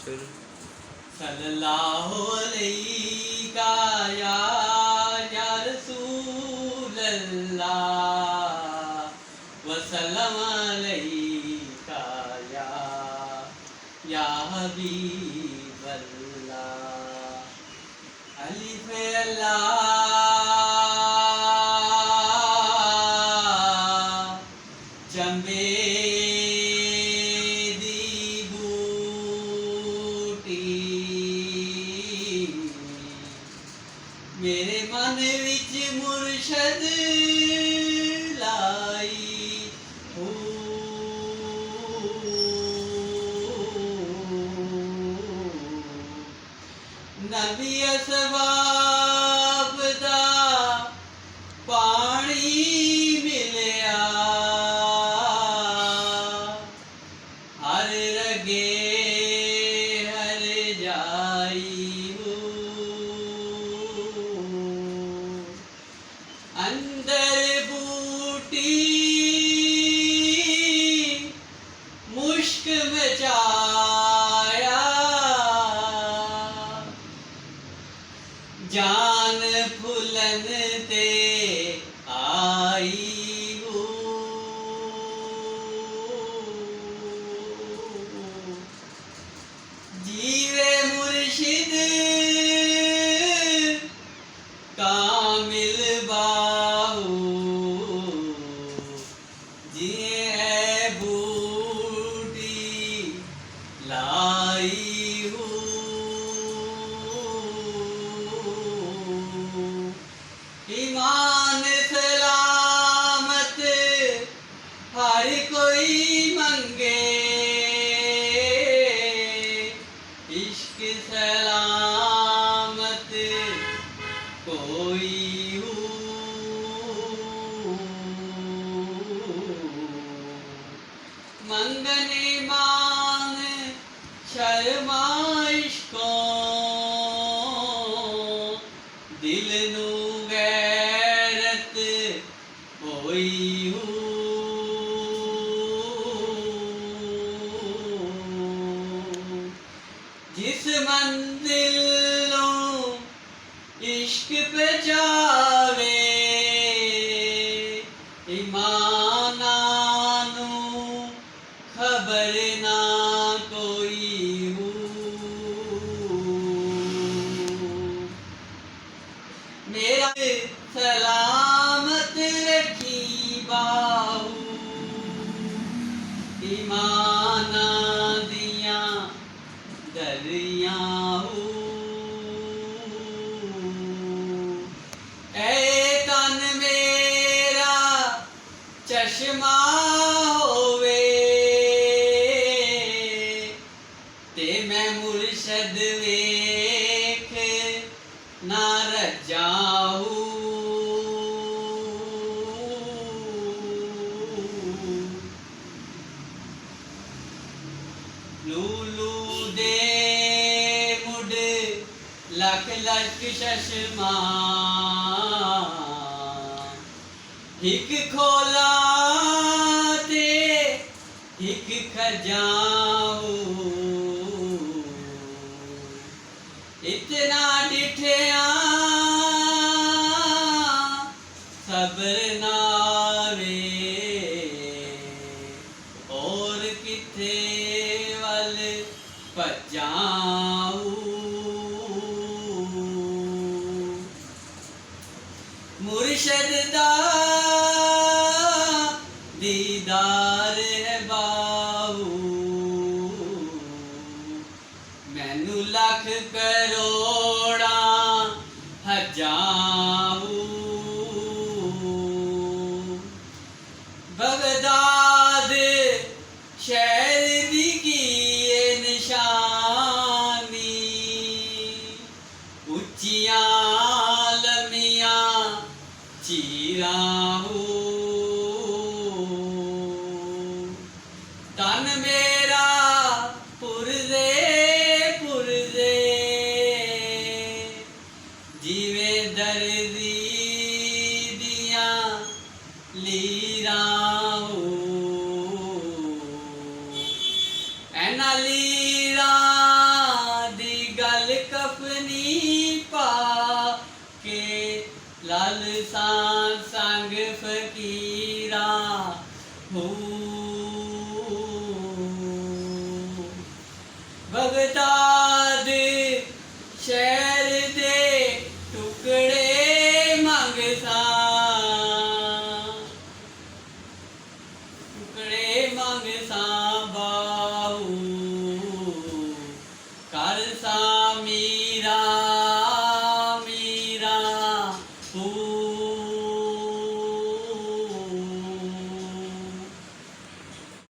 फिर सल्लल्लाहु अलैका या रसूल अल्लाह वसल्लम अलैका या हबीब अल्लाह अलिफ अल्लाह जंबे मेरे मन विच मुर्शद लाई हो नबी असबाब दा पानी मिलिया हर रगे हर जाई अंदर बूटी मुश्क मचाया जान फुलन ते आई हो जीवे मुर्शिद कामिल बाहू जिए बूटी लाई हो ईमान सलामत हर कोई मंगे इश्क सलामत कोई हो मंगने मान शर्माइश को दिल नू गैरत होई हो जिस मंजिल इश्क पे जावे ईमानानू खबर ना कोई हो मेरा सलामत रखी बाहू ईमाना दिया दरियां चश्मा होवे ते मैं मुर्शद वेख ना रजाऊ लूलू दे मुड लख लख चश्मा हिक खोला ते हिक खजाऊ इतना डिठया सब्र नावे और किथे वल भजाऊ मुर्शद दा दीदार है बाहू मैनू लख करोड़ा हजाऊ बगदाद शहर दी की निशानी उच्चियां लमियां चीरा हो तन मेरा पुरदे पुरदे ਹੋ ਬਗਦਾਦ ਸ਼ਹਿਰ ਦੇ ਟੁਕੜੇ ਮੰਗਸਾਂ ਬਾਹੂ ਕਰ ਸਾ ਮੀਰਾ